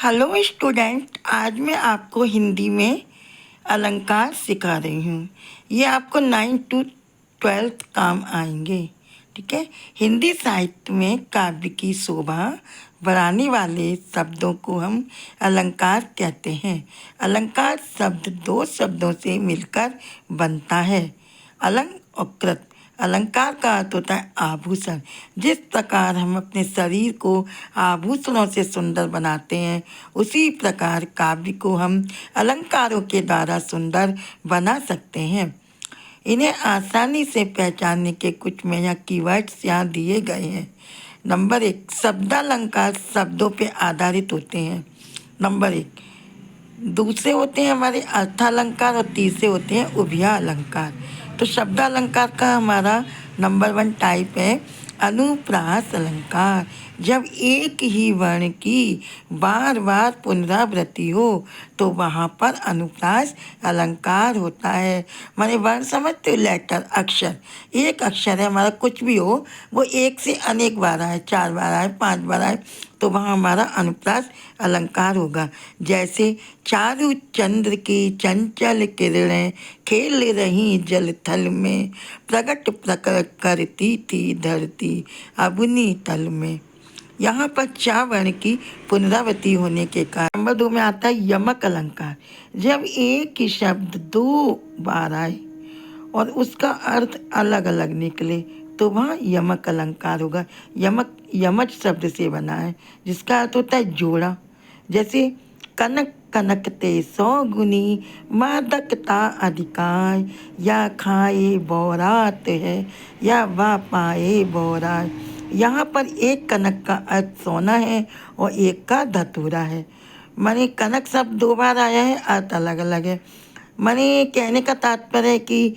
Hello student, आज मैं आपको हिंदी में अलंकार सिखा रही हूँ। ये आपको 9 to 12 काम आएंगे। ठीक है। हिंदी साहित्य में काव्य की शोभा बढ़ाने वाले शब्दों को हम अलंकार कहते हैं। अलंकार शब्द दो शब्दों से मिलकर बनता है, अलंग और कृत। अलंकार का अर्थ होता है आभूषण। जिस प्रकार हम अपने शरीर को आभूषणों से सुंदर बनाते हैं, उसी प्रकार काव्य को हम अलंकारों के द्वारा सुंदर बना सकते हैं। इन्हें आसानी से पहचानने के कुछ में यहाँ कीवर्ड्स यहाँ दिए गए हैं। नंबर 1, शब्दालंकार शब्दों पे आधारित होते हैं। नंबर 1। दूसरे होते हैं हमारे अर्थालंकार और तीसरे होते हैं उभया अलंकार। तो शब्दालंकार का हमारा नंबर 1 टाइप है अनुप्रास अलंकार। जब एक ही वर्ण की बार बार पुनरावृत्ति हो तो वहाँ पर अनुप्रास अलंकार होता है। माने वर्ण समझते हो, लेटर, अक्षर। एक अक्षर है हमारा, कुछ भी हो, वो एक से अनेक बार आए, 4 बार आए, 5 बार आए, तो वहाँ हमारा अनुप्रास अलंकार होगा। जैसे चारु चंद्र की चंचल किरणें खेल रही जल थल में, प्रकट प्रकट करती थी धरती अबुनी तल में। यहाँ पर 4 वर्ण की पुनरावृत्ति होने के कारण। नंबर 2 में आता है यमक अलंकार। जब एक ही शब्द 2 बार आए और उसका अर्थ अलग अलग निकले तो वहाँ यमक अलंकार होगा। यमक यमज शब्द से बना है, जिसका अर्थ होता है जोड़ा। जैसे कनक कनकते 100 गुनी, मादकता अधिकार, या खाए बौरात है या वा पाए बौरात। यहाँ पर एक कनक का अर्थ सोना है और एक का धतूरा है। माने कनक शब्द 2 बार आया है, अर्थ अलग अलग है। माने कहने का तात्पर्य है कि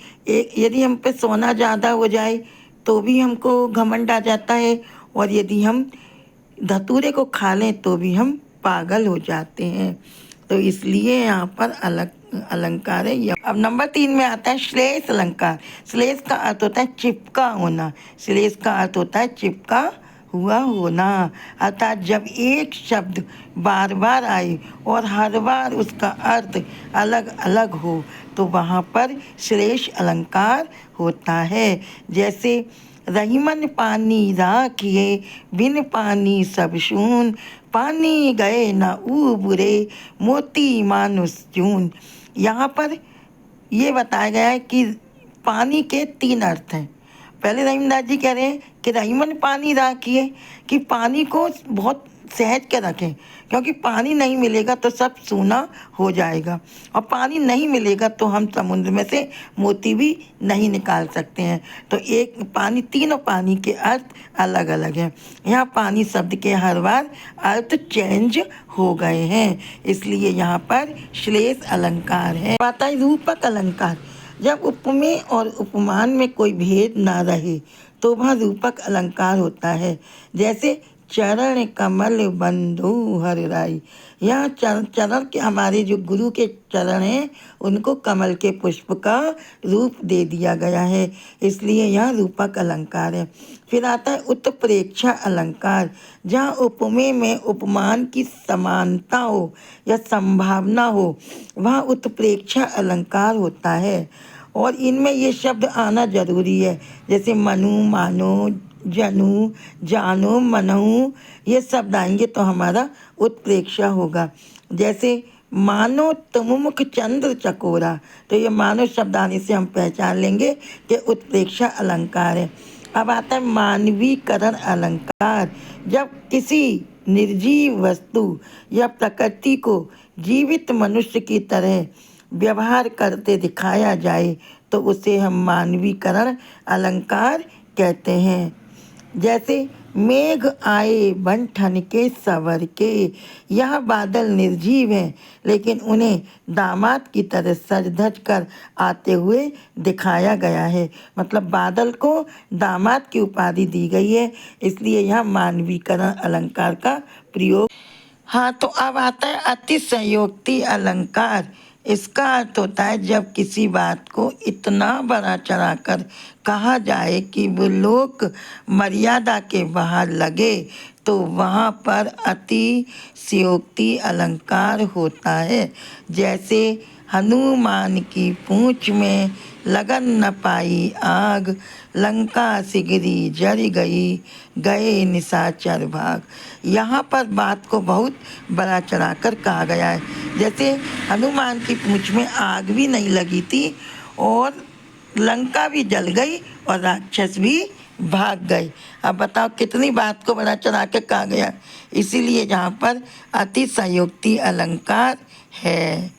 यदि हम पे सोना ज़्यादा हो जाए तो भी हमको घमंड आ जाता है, और यदि हम धतूरे को खा लें तो भी हम पागल हो जाते हैं। तो इसलिए यहाँ पर अलग अलंकार है। अब नंबर 3 में आता है श्लेष अलंकार। श्लेष का अर्थ होता है चिपका होना। श्लेष का अर्थ होता है चिपका हुआ होना। अर्थात जब एक शब्द बार बार आए और हर बार उसका अर्थ अलग अलग हो तो वहाँ पर श्लेष अलंकार होता है। जैसे रहीमन पानी राखिए, बिन पानी सब शून, पानी गए न उबरे, मोती मानुष चून। यहाँ पर ये बताया गया है कि पानी के 3 अर्थ हैं। पहले रहीमदास जी कह रहे हैं कि रहीमन पानी राखिए, कि पानी को बहुत सहज के रखें, क्योंकि पानी नहीं मिलेगा तो सब सूना हो जाएगा, और पानी नहीं मिलेगा तो हम समुद्र में से मोती भी नहीं निकाल सकते हैं। तो एक पानी, तीनों पानी के अर्थ अलग अलग हैं। यहाँ पानी शब्द के हर बार अर्थ चेंज हो गए हैं, इसलिए यहाँ पर श्लेष अलंकार है। आता है रूपक अलंकार। जब उपमेय और उपमान में कोई भेद ना रहे तो वह रूपक अलंकार होता है। जैसे चरण कमल बंधु हर राई। यहाँ चरण के, हमारे जो गुरु के चरण हैं, उनको कमल के पुष्प का रूप दे दिया गया है, इसलिए यहाँ रूपक अलंकार है। फिर आता है उत्प्रेक्षा अलंकार। जहाँ उपमेय में उपमान की समानता हो या संभावना हो, वहाँ उत्प्रेक्षा अलंकार होता है। और इनमें ये शब्द आना जरूरी है। जैसे मनु, मानो, जनु, जानो, मनहु, ये शब्द आएंगे तो हमारा उत्प्रेक्षा होगा। जैसे मानो तुम मुख चंद्र चकोरा, तो ये मानो शब्द आने से हम पहचान लेंगे कि उत्प्रेक्षा अलंकार है। अब आता है मानवीकरण अलंकार। जब किसी निर्जीव वस्तु या प्रकृति को जीवित मनुष्य की तरह व्यवहार करते दिखाया जाए तो उसे हम मानवीकरण अलंकार कहते हैं। जैसे मेघ आए बन ठन के सवर के। यह बादल निर्जीव हैं, लेकिन उन्हें दामाद की तरह सज धज कर आते हुए दिखाया गया है। मतलब बादल को दामाद की उपाधि दी गई है, इसलिए यह मानवीकरण अलंकार का प्रयोग। हाँ, तो अब आता है अतिशयोक्ति अलंकार। इसका अर्थ होता है जब किसी बात को इतना बड़ा चढ़ाकर कहा जाए कि वो लोक मर्यादा के बाहर लगे तो वहाँ पर अतिशयोक्ति अलंकार होता है। जैसे हनुमान की पूँछ में लगन न पाई आग, लंका सिगरी जल गई, गए निशाचर भाग। यहाँ पर बात को बहुत बड़ा चढ़ाकर कहा गया है। जैसे हनुमान की पूँछ में आग भी नहीं लगी थी और लंका भी जल गई और राक्षस भी भाग गए। अब बताओ कितनी बात को बड़ा चढ़ा के कहा गया। इसीलिए यहाँ पर अतिशयोक्ति अलंकार है।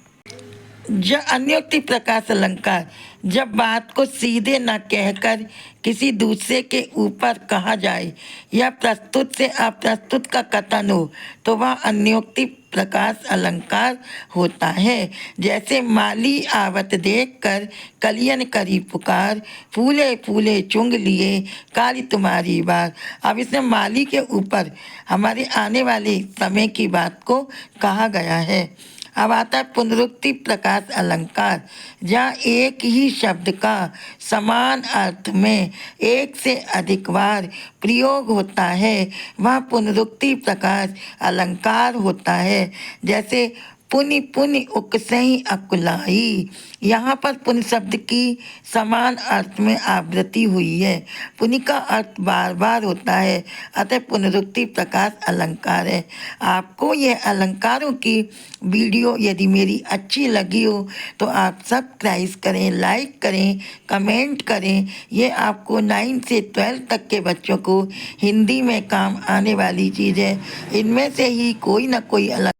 अन्योक्ति प्रकाश अलंकार, जब बात को सीधे न कहकर किसी दूसरे के ऊपर कहा जाए या प्रस्तुत से अप्रस्तुत का कथन हो तो वह अन्योक्ति प्रकाश अलंकार होता है। जैसे माली आवत देखकर कलियन करी पुकार, फूले फूले चुंग लिए काली तुम्हारी बात। अब इसमें माली के ऊपर हमारे आने वाले समय की बात को कहा गया है। अब आता है पुनरुक्ति प्रकाश अलंकार, जहाँ एक ही शब्द का समान अर्थ में एक से अधिक बार प्रयोग होता है वह पुनरुक्ति प्रकाश अलंकार होता है। जैसे पुनि पुनि उकसई अकुलाई, यहाँ पर पुनि शब्द की समान अर्थ में आवृत्ति हुई है। पुनि का अर्थ बार बार होता है, अतः पुनरुक्ति प्रकाश अलंकार है। आपको यह अलंकारों की वीडियो यदि मेरी अच्छी लगी हो तो आप सब्सक्राइब करें, लाइक करें, कमेंट करें। ये आपको 9 से 12 तक के बच्चों को हिंदी में काम आने वाली चीज़ है। इनमें से ही कोई ना कोई